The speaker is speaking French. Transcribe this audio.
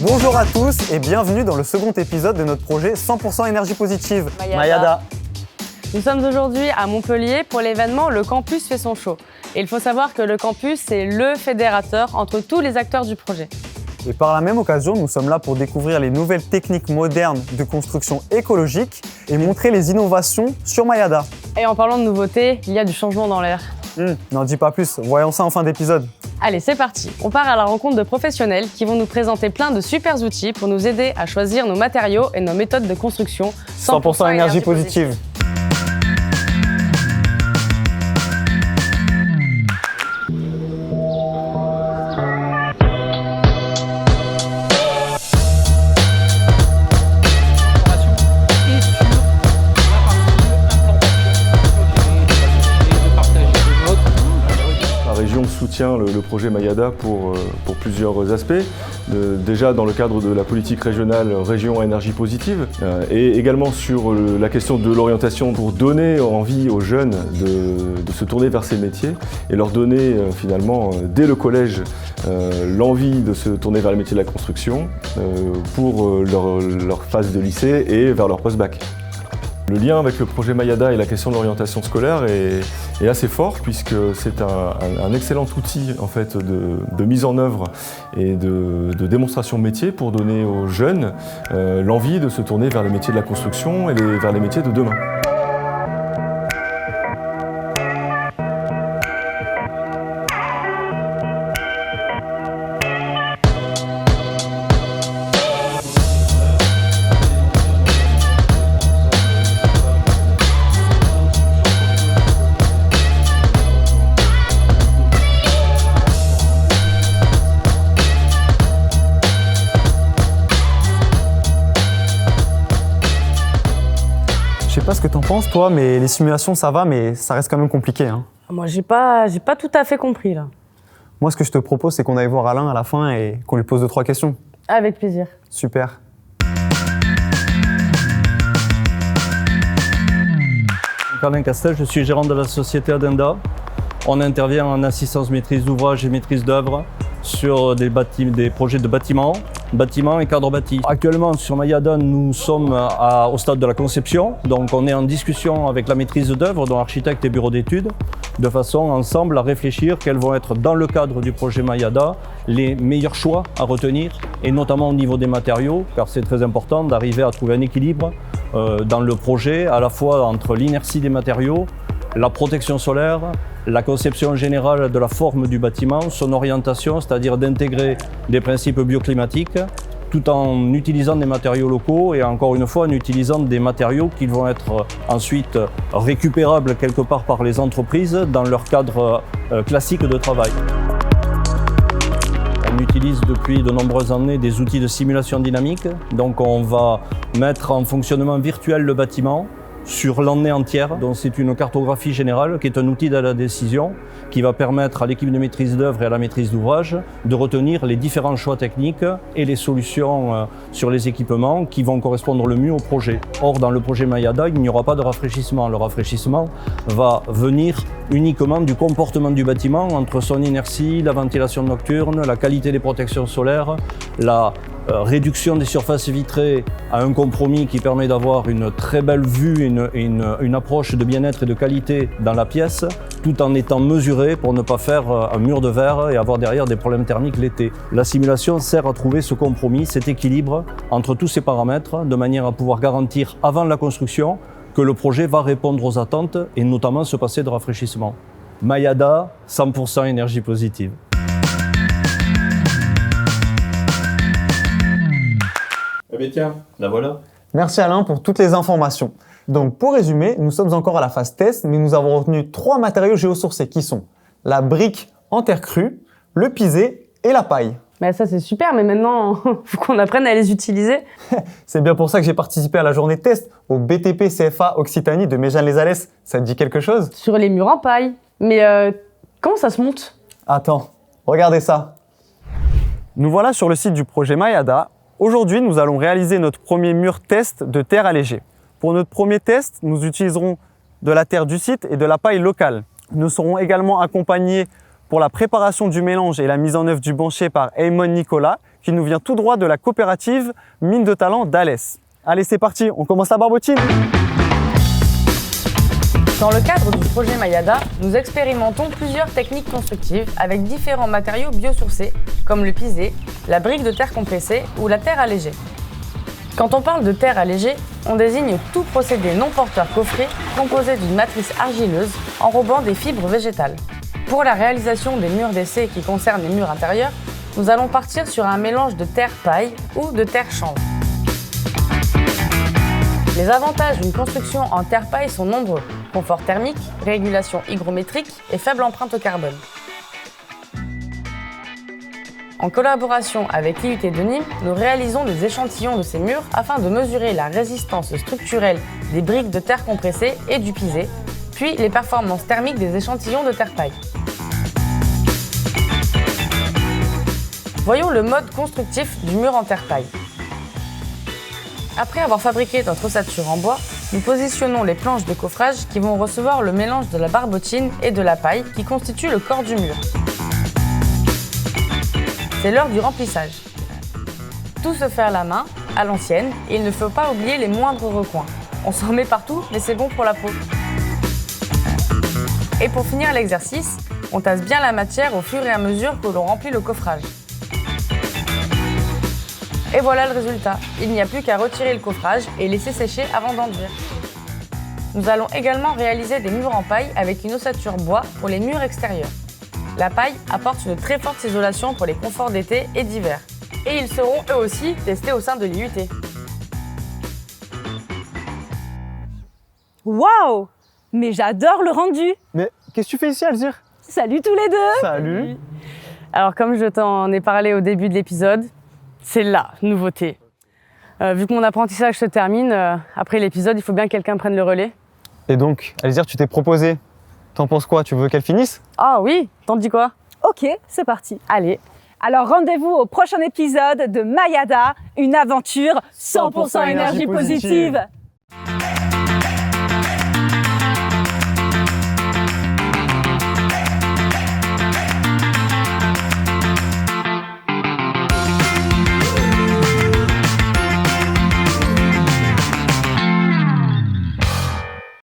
Bonjour à tous et bienvenue dans le second épisode de notre projet 100% énergie positive, Mayada. Nous sommes aujourd'hui à Montpellier pour l'événement Le Campus fait son show. Et il faut savoir que le campus, c'est le fédérateur entre tous les acteurs du projet. Et par la même occasion, nous sommes là pour découvrir les nouvelles techniques modernes de construction écologique et montrer les innovations sur Mayada. Et en parlant de nouveautés, il y a du changement dans l'air. N'en dis pas plus, voyons ça en fin d'épisode. Allez, c'est parti. On part à la rencontre de professionnels qui vont nous présenter plein de super outils pour nous aider à choisir nos matériaux et nos méthodes de construction 100% énergie positive. Soutient le projet Mayada pour plusieurs aspects. Déjà dans le cadre de la politique régionale Région à énergie positive et également sur la question de l'orientation pour donner envie aux jeunes de se tourner vers ces métiers et leur donner finalement dès le collège l'envie de se tourner vers les métiers de la construction pour leur phase de lycée et vers leur post-bac. Le lien avec le projet Mayada et la question de l'orientation scolaire est assez fort puisque c'est un excellent outil en fait, de mise en œuvre et de démonstration métier pour donner aux jeunes l'envie de se tourner vers les métiers de la construction et vers les métiers de demain. Je sais pas ce que t'en penses toi, mais les simulations ça va, mais ça reste quand même compliqué. Moi, j'ai pas tout à fait compris là. Moi, ce que je te propose, c'est qu'on aille voir Alain à la fin et qu'on lui pose 2-3 questions. Avec plaisir. Super. Alain Castel, je suis gérant de la société Adenda. On intervient en assistance maîtrise d'ouvrage et maîtrise d'œuvre sur des projets de bâtiments et cadres bâtis. Actuellement sur Mayada, nous sommes au stade de la conception, donc on est en discussion avec la maîtrise d'œuvre, dont architecte et bureau d'études, de façon ensemble à réfléchir quels vont être dans le cadre du projet Mayada les meilleurs choix à retenir, et notamment au niveau des matériaux, car c'est très important d'arriver à trouver un équilibre dans le projet, à la fois entre l'inertie des matériaux, la protection solaire, la conception générale de la forme du bâtiment, son orientation, c'est-à-dire d'intégrer des principes bioclimatiques, tout en utilisant des matériaux locaux et encore une fois en utilisant des matériaux qui vont être ensuite récupérables quelque part par les entreprises dans leur cadre classique de travail. On utilise depuis de nombreuses années des outils de simulation dynamique, donc on va mettre en fonctionnement virtuel le bâtiment sur l'année entière. Donc c'est une cartographie générale qui est un outil de la décision qui va permettre à l'équipe de maîtrise d'œuvre et à la maîtrise d'ouvrage de retenir les différents choix techniques et les solutions sur les équipements qui vont correspondre le mieux au projet. Or, dans le projet Mayada, il n'y aura pas de rafraîchissement. Le rafraîchissement va venir uniquement du comportement du bâtiment entre son inertie, la ventilation nocturne, la qualité des protections solaires, la réduction des surfaces vitrées à un compromis qui permet d'avoir une très belle vue, une approche de bien-être et de qualité dans la pièce, tout en étant mesuré pour ne pas faire un mur de verre et avoir derrière des problèmes thermiques l'été. La simulation sert à trouver ce compromis, cet équilibre entre tous ces paramètres, de manière à pouvoir garantir avant la construction que le projet va répondre aux attentes et notamment se passer de rafraîchissement. Mayada, 100% énergie positive. Eh bien tiens, la voilà. Merci Alain pour toutes les informations. Donc pour résumer, nous sommes encore à la phase test, mais nous avons retenu 3 matériaux géosourcés qui sont la brique en terre crue, le pisé et la paille. Mais ça c'est super, mais maintenant, faut qu'on apprenne à les utiliser. C'est bien pour ça que j'ai participé à la journée de test au BTP CFA Occitanie de Méjeanne-les-Alès. Ça te dit quelque chose? Sur les murs en paille. Mais comment ça se monte? Attends, regardez ça. Nous voilà sur le site du projet Mayada. Aujourd'hui, nous allons réaliser notre premier mur test de terre allégée. Pour notre premier test, nous utiliserons de la terre du site et de la paille locale. Nous serons également accompagnés pour la préparation du mélange et la mise en œuvre du bancher par Eamon Nicolas, qui nous vient tout droit de la coopérative Mine de Talent d'Alès. Allez, c'est parti, on commence la barbotine. Dans le cadre du projet Mayada, nous expérimentons plusieurs techniques constructives avec différents matériaux biosourcés, comme le pisé, la brique de terre compressée ou la terre allégée. Quand on parle de terre allégée, on désigne tout procédé non porteur coffré composé d'une matrice argileuse enrobant des fibres végétales. Pour la réalisation des murs d'essai qui concernent les murs intérieurs, nous allons partir sur un mélange de terre paille ou de terre chanvre. Les avantages d'une construction en terre paille sont nombreux: confort thermique, régulation hygrométrique et faible empreinte au carbone. En collaboration avec l'IUT de Nîmes, nous réalisons des échantillons de ces murs afin de mesurer la résistance structurelle des briques de terre compressée et du pisé, puis les performances thermiques des échantillons de terre paille. Voyons le mode constructif du mur en terre paille. Après avoir fabriqué notre ossature en bois, nous positionnons les planches de coffrage qui vont recevoir le mélange de la barbotine et de la paille qui constitue le corps du mur. C'est l'heure du remplissage. Tout se fait à la main, à l'ancienne, et il ne faut pas oublier les moindres recoins. On s'en met partout, mais c'est bon pour la peau. Et pour finir l'exercice, on tasse bien la matière au fur et à mesure que l'on remplit le coffrage. Et voilà le résultat. Il n'y a plus qu'à retirer le coffrage et laisser sécher avant d'enduire. Nous allons également réaliser des murs en paille avec une ossature bois pour les murs extérieurs. La paille apporte une très forte isolation pour les conforts d'été et d'hiver. Et ils seront eux aussi testés au sein de l'IUT. Waouh! Mais j'adore le rendu! Mais qu'est-ce que tu fais ici, Alzire? Salut tous les deux! Salut. Alors comme je t'en ai parlé au début de l'épisode, c'est la nouveauté. Vu que mon apprentissage se termine, après l'épisode, il faut bien que quelqu'un prenne le relais. Et donc, Alzire, tu t'es proposé. T'en penses quoi? Tu veux qu'elle finisse? Ah oui, t'en dis quoi? Ok, c'est parti. Allez. Alors rendez-vous au prochain épisode de Mayada, une aventure 100% énergie positive.